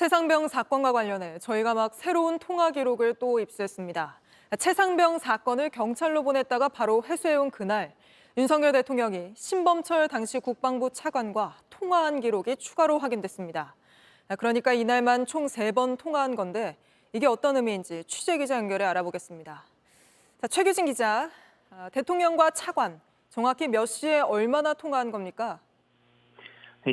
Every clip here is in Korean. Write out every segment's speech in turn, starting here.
최상병 사건과 관련해 저희가 막 새로운 통화 기록을 또 입수했습니다. 최상병 사건을 경찰로 보냈다가 바로 회수해온 그날, 윤석열 대통령이 신범철 당시 국방부 차관과 통화한 기록이 추가로 확인됐습니다. 그러니까 이날만 총 3번 통화한 건데 이게 어떤 의미인지 취재 기자 연결해 알아보겠습니다. 최규진 기자, 대통령과 차관, 정확히 몇 시에 얼마나 통화한 겁니까?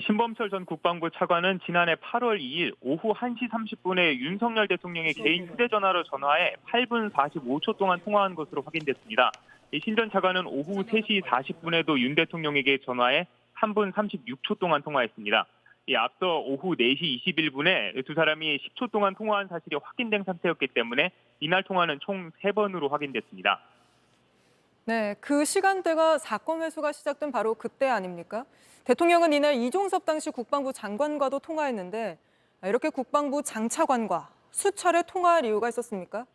신범철 전 국방부 차관은 지난해 8월 2일 오후 1시 30분에 윤석열 대통령의 개인 휴대전화로 전화해 8분 45초 동안 통화한 것으로 확인됐습니다. 신 전 차관은 오후 3시 40분에도 윤 대통령에게 전화해 3분 36초 동안 통화했습니다. 앞서 오후 4시 21분에 두 사람이 10초 동안 통화한 사실이 확인된 상태였기 때문에 이날 통화는 총 3번으로 확인됐습니다. 네, 그 시간대가 사건 회수가 시작된 바로 그때 아닙니까? 대통령은 이날 이종섭 당시 국방부 장관과도 통화했는데 이렇게 국방부 장차관과 수차례 통화할 이유가 있었습니까?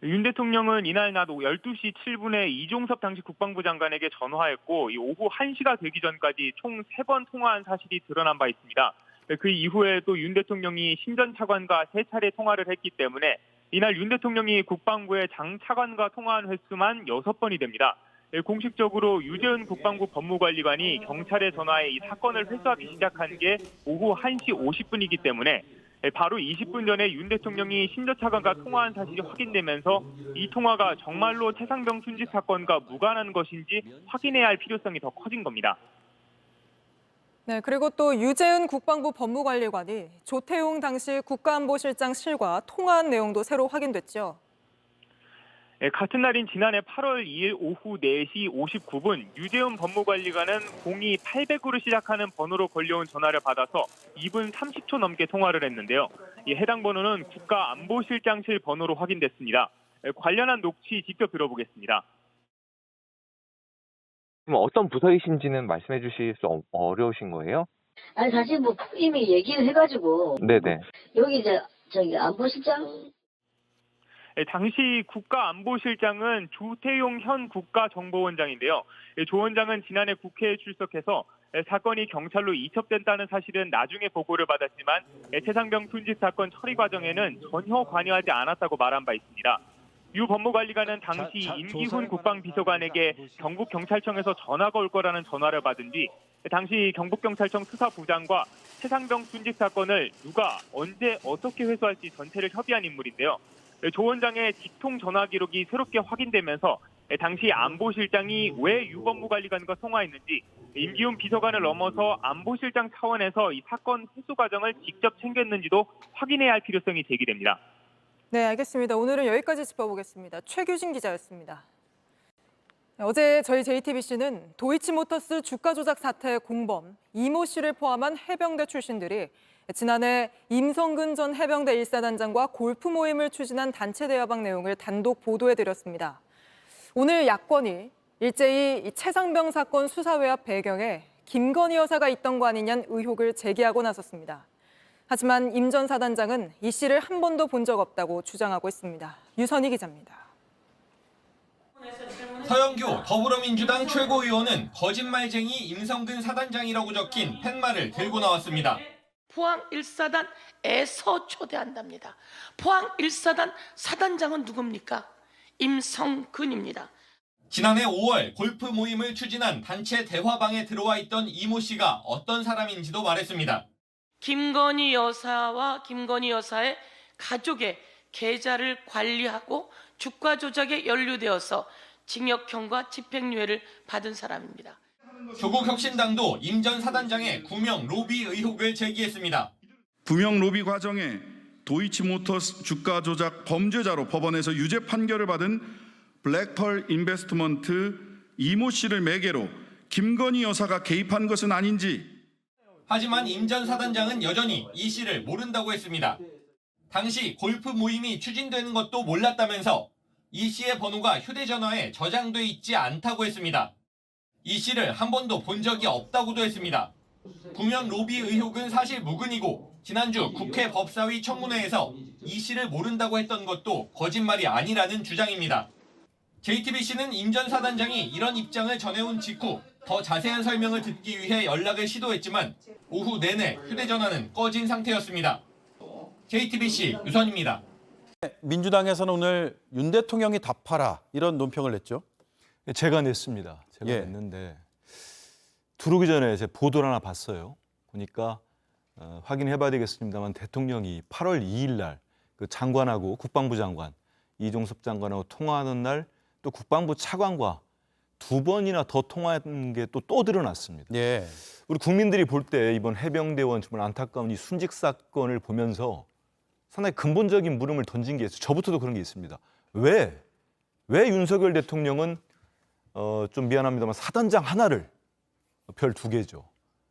윤 대통령은 이날 낮 12시 7분에 이종섭 당시 국방부 장관에게 전화했고 오후 1시가 되기 전까지 총 3번 통화한 사실이 드러난 바 있습니다. 그 이후에 또 윤 대통령이 신 전 차관과 3차례 통화를 했기 때문에 이날 윤 대통령이 국방부의 장 차관과 통화한 횟수만 6번이 됩니다. 공식적으로 유재은 국방부 법무관리관이 경찰에 전화해 이 사건을 회수하기 시작한 게 오후 1시 50분이기 때문에 바로 20분 전에 윤 대통령이 신 전 차관과 통화한 사실이 확인되면서 이 통화가 정말로 최상병 순직 사건과 무관한 것인지 확인해야 할 필요성이 더 커진 겁니다. 네, 그리고 또 유재은 국방부 법무관리관이 조태용 당시 국가안보실장 실과 통화한 내용도 새로 확인됐죠. 같은 날인 지난해 8월 2일 오후 4시 59분 유재은 법무관리관은 02800으로 시작하는 번호로 걸려온 전화를 받아서 2분 30초 넘게 통화를 했는데요. 해당 번호는 국가안보실장실 번호로 확인됐습니다. 관련한 녹취 직접 들어보겠습니다. 어떤 부서이신지는 말씀해 주실 수 어려우신 거예요? 아니 사실 뭐 이미 얘기를 해가지고 네네. 여기 저기 안보실장 당시 국가안보실장은 조태용 현 국가정보원장인데요. 조 원장은 지난해 국회에 출석해서 사건이 경찰로 이첩됐다는 사실은 나중에 보고를 받았지만 최상병 순직 사건 처리 과정에는 전혀 관여하지 않았다고 말한 바 있습니다. 유 법무관리관은 당시 임기훈 국방비서관에게 경북경찰청에서 전화가 올 거라는 전화를 받은 뒤 당시 경북경찰청 수사부장과 최상병 순직 사건을 누가 언제 어떻게 회수할지 전체를 협의한 인물인데요. 조 원장의 직통 전화 기록이 새롭게 확인되면서 당시 안보실장이 왜 유 법무관리관과 통화했는지 임기훈 비서관을 넘어서 안보실장 차원에서 이 사건 회수 과정을 직접 챙겼는지도 확인해야 할 필요성이 제기됩니다. 네, 알겠습니다. 오늘은 여기까지 짚어보겠습니다. 최규진 기자였습니다. 어제 저희 JTBC는 도이치모터스 주가 조작 사태의 공범 이모 씨를 포함한 해병대 출신들이 지난해 임성근 전 해병대 1사단장과 골프 모임을 추진한 단체 대화방 내용을 단독 보도해드렸습니다. 오늘 야권이 일제히 이 최상병 사건 수사 외압 배경에 김건희 여사가 있던 거 아니냐는 의혹을 제기하고 나섰습니다. 하지만 임 전 사단장은 이 씨를 한 번도 본 적 없다고 주장하고 있습니다. 유선희 기자입니다. 서영교 더불어민주당 최고위원은 거짓말쟁이 임성근 사단장이라고 적힌 팻말을 들고 나왔습니다. 포항 1사단에서 초대한답니다. 포항 1사단 사단장은 누굽니까? 임성근입니다. 지난해 5월 골프 모임을 추진한 단체 대화방에 들어와 있던 이모 씨가 어떤 사람인지도 말했습니다. 김건희 여사와 김건희 여사의 가족의 계좌를 관리하고 주가 조작에 연루되어서 징역형과 집행유예를 받은 사람입니다. 조국혁신당도 임 전 사단장의 구명 로비 의혹을 제기했습니다. 구명 로비 과정에 도이치모터스 주가 조작 범죄자로 법원에서 유죄 판결을 받은 블랙펄 인베스트먼트 이모 씨를 매개로 김건희 여사가 개입한 것은 아닌지. 하지만 임 전 사단장은 여전히 이 씨를 모른다고 했습니다. 당시 골프 모임이 추진되는 것도 몰랐다면서 이 씨의 번호가 휴대전화에 저장돼 있지 않다고 했습니다. 이 씨를 한 번도 본 적이 없다고도 했습니다. 구명 로비 의혹은 사실 무근이고 지난주 국회 법사위 청문회에서 이 씨를 모른다고 했던 것도 거짓말이 아니라는 주장입니다. JTBC는 임 전 사단장이 이런 입장을 전해온 직후 더 자세한 설명을 듣기 위해 연락을 시도했지만 오후 내내 휴대전화는 꺼진 상태였습니다. JTBC 유선입니다. 민주당에서는 오늘 윤 대통령이 답하라 이런 논평을 냈죠. 제가 냈습니다. 제가 예. 냈는데 들어오기 전에 제 보도를 하나 봤어요. 보니까 확인해봐야 되겠습니다만 대통령이 8월 2일 날 그 장관하고 국방부 장관 이종섭 장관하고 통화하는 날 또 국방부 차관과 2번이나 더 통화한 게 또 드러났습니다. 예. 우리 국민들이 볼 때 이번 해병대원 정말 안타까운 이 순직 사건을 보면서 상당히 근본적인 물음을 던진 게 있어요. 저부터도 그런 게 있습니다. 왜 윤석열 대통령은 좀 미안합니다만 사단장 하나를 별 2개죠.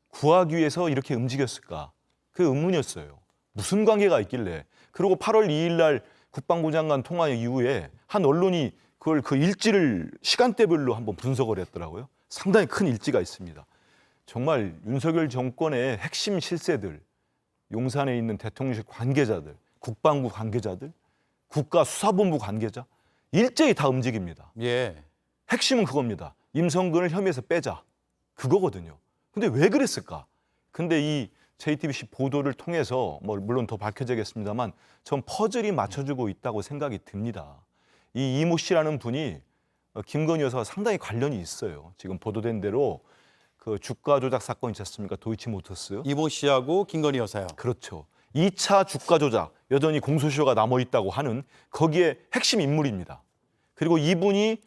구하기 위해서 이렇게 움직였을까? 그게 의문이었어요. 무슨 관계가 있길래. 그리고 8월 2일 날 국방부 장관 통화 이후에 한 언론이 그걸 그 일지를 시간대별로 한번 분석을 했더라고요. 상당히 큰 일지가 있습니다. 정말 윤석열 정권의 핵심 실세들, 용산에 있는 대통령실 관계자들, 국방부 관계자들, 국가수사본부 관계자 일제히 다 움직입니다. 예. 핵심은 그겁니다. 임성근을 혐의에서 빼자. 그거거든요. 근데 왜 그랬을까? 근데 이 JTBC 보도를 통해서 물론 더 밝혀지겠습니다만 전 퍼즐이 맞춰주고 있다고 생각이 듭니다. 이 이모 씨라는 분이 김건희 여사와 상당히 관련이 있어요. 지금 보도된 대로 그 주가 조작 사건 있지 않습니까? 도이치모터스. 이모 씨하고 김건희 여사요. 그렇죠. 2차 주가 조작 여전히 공소시효가 남아 있다고 하는 거기에 핵심 인물입니다. 그리고 이분이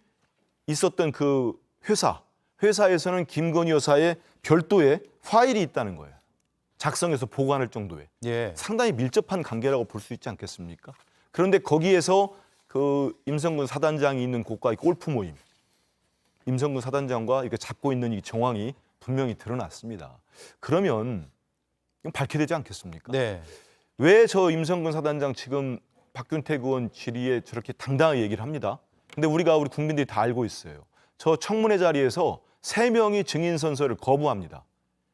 있었던 그 회사에서는 김건희 여사의 별도의 파일이 있다는 거예요. 작성해서 보관할 정도의 예. 상당히 밀접한 관계라고 볼 수 있지 않겠습니까? 그런데 거기에서 그 임성근 사단장이 있는 곳과의 골프 모임, 임성근 사단장과 이렇게 잡고 있는 이 정황이 분명히 드러났습니다. 그러면 이건 밝혀야 되지 않겠습니까? 네. 왜 저 임성근 사단장 지금 박균택 의원 질의에 저렇게 당당하게 얘기를 합니다. 근데 우리 국민들이 다 알고 있어요. 저 청문회 자리에서 3명이 증인 선서를 거부합니다.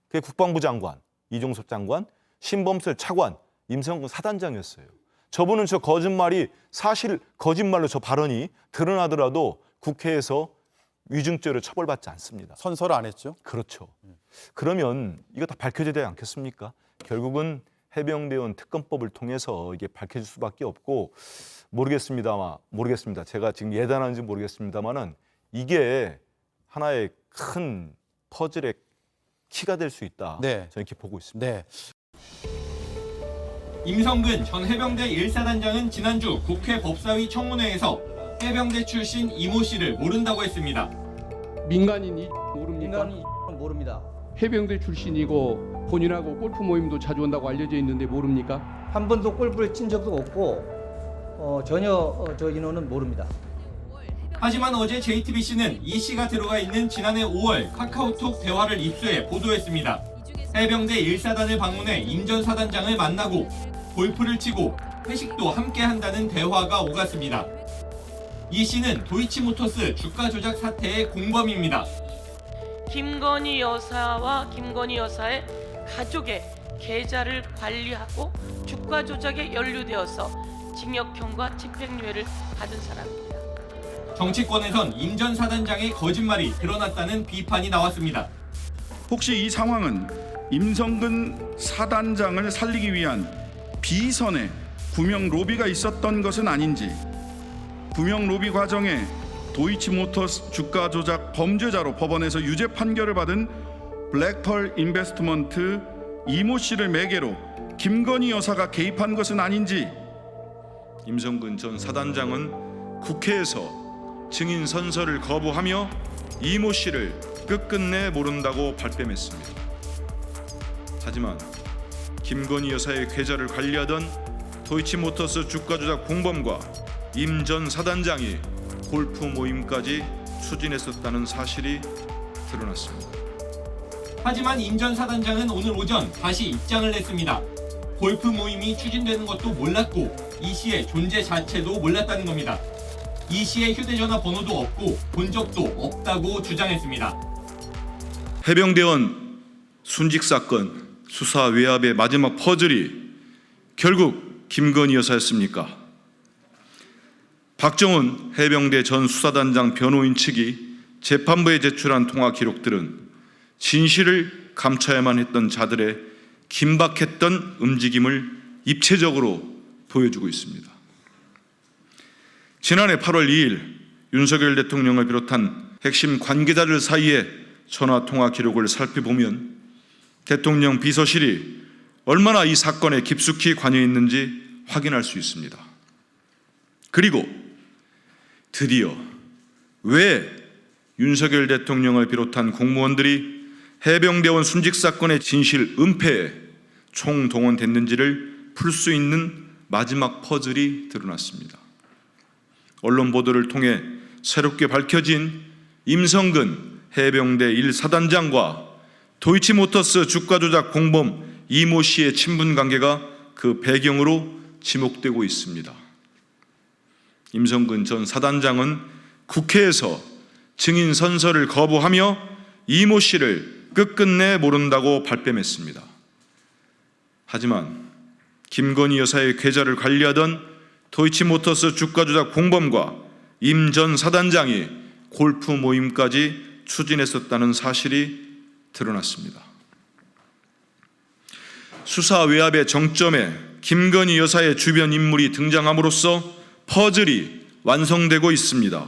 그게 국방부 장관, 이종섭 장관, 신범철 차관, 임성근 사단장이었어요. 저분은 저 거짓말이 사실 거짓말로 저 발언이 드러나더라도 국회에서 위증죄로 처벌받지 않습니다. 선서를 안 했죠. 그렇죠. 그러면 이거 다 밝혀져야 되지 않겠습니까? 결국은 해병대원 특검법을 통해서 이게 밝혀질 수밖에 없고 모르겠습니다. 제가 지금 예단하는지 모르겠습니다만은 이게 하나의 큰 퍼즐의 키가 될 수 있다. 네. 저는 이렇게 보고 있습니다. 네. 임성근 전 해병대 1사단장은 지난주 국회 법사위 청문회에서 해병대 출신 이모 씨를 모른다고 했습니다. 민간인이 모릅니까? 민간인 모릅니다. 해병대 출신이고 본인하고 골프 모임도 자주 온다고 알려져 있는데 모릅니까? 한 번도 골프를 친 적도 없고 전혀 저 인원은 모릅니다. 하지만 어제 JTBC는 이 씨가 들어가 있는 지난해 5월 카카오톡 대화를 입수해 보도했습니다. 해병대 1사단을 방문해 임 전 사단장을 만나고 골프를 치고 회식도 함께 한다는 대화가 오갔습니다. 이 씨는 도이치모터스 주가 조작 사태의 공범입니다. 김건희 여사와 김건희 여사의 가족의 계좌를 관리하고 주가 조작에 연루되어서 징역형과 집행유예를 받은 사람입니다. 정치권에선 임 전 사단장의 거짓말이 드러났다는 비판이 나왔습니다. 혹시 이 상황은 임성근 사단장을 살리기 위한 비선의 구명 로비가 있었던 것은 아닌지, 구명 로비 과정에 도이치모터스 주가 조작 범죄자로 법원에서 유죄 판결을 받은 블랙펄 인베스트먼트 이모 씨를 매개로 김건희 여사가 개입한 것은 아닌지, 임성근 전 사단장은 국회에서 증인 선서를 거부하며 이모 씨를 끝끝내 모른다고 발뺌했습니다. 하지만 김건희 여사의 계좌를 관리하던 도이치모터스 주가 조작 공범과 임 전 사단장이 골프 모임까지 추진했었다는 사실이 드러났습니다. 하지만 임 전 사단장은 오늘 오전 다시 입장을 냈습니다. 골프 모임이 추진되는 것도 몰랐고 이 씨의 존재 자체도 몰랐다는 겁니다. 이 씨의 휴대전화 번호도 없고 본 적도 없다고 주장했습니다. 해병대원 순직 사건 수사 외압의 마지막 퍼즐이 결국 김건희 여사였습니까? 박정훈 해병대 전 수사단장 변호인 측이 재판부에 제출한 통화 기록들은 진실을 감춰야만 했던 자들의 긴박했던 움직임을 입체적으로 보여주고 있습니다. 지난해 8월 2일 윤석열 대통령을 비롯한 핵심 관계자들 사이의 전화통화 기록을 살펴보면 대통령 비서실이 얼마나 이 사건에 깊숙이 관여했는지 확인할 수 있습니다. 그리고 드디어 왜 윤석열 대통령을 비롯한 공무원들이 해병대원 순직 사건의 진실 은폐에 총동원됐는지를 풀 수 있는 마지막 퍼즐이 드러났습니다. 언론 보도를 통해 새롭게 밝혀진 임성근 해병대 1사단장과 도이치모터스 주가 조작 공범 이모 씨의 친분 관계가 그 배경으로 지목되고 있습니다. 임성근 전 사단장은 국회에서 증인 선서를 거부하며 이모 씨를 끝끝내 모른다고 발뺌했습니다. 하지만 김건희 여사의 계좌를 관리하던 도이치모터스 주가 조작 공범과 임 전 사단장이 골프 모임까지 추진했었다는 사실이 드러났습니다. 수사 외압의 정점에 김건희 여사의 주변 인물이 등장함으로써 퍼즐이 완성되고 있습니다.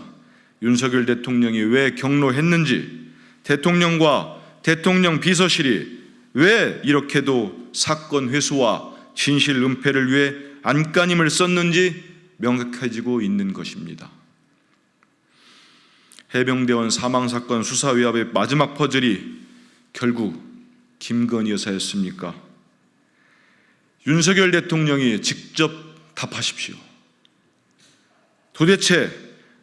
윤석열 대통령이 왜 경로했는지, 대통령과 대통령 비서실이 왜 이렇게도 사건 회수와 진실 은폐를 위해 안간힘을 썼는지 명확해지고 있는 것입니다. 해병대원 사망사건 수사 외압의 마지막 퍼즐이 결국 김건희 여사였습니까? 윤석열 대통령이 직접 답하십시오. 도대체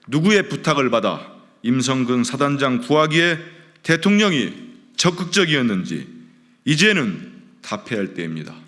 누구의 부탁을 받아 임성근 사단장 구하기에 대통령이 적극적이었는지 이제는 답해야 할 때입니다.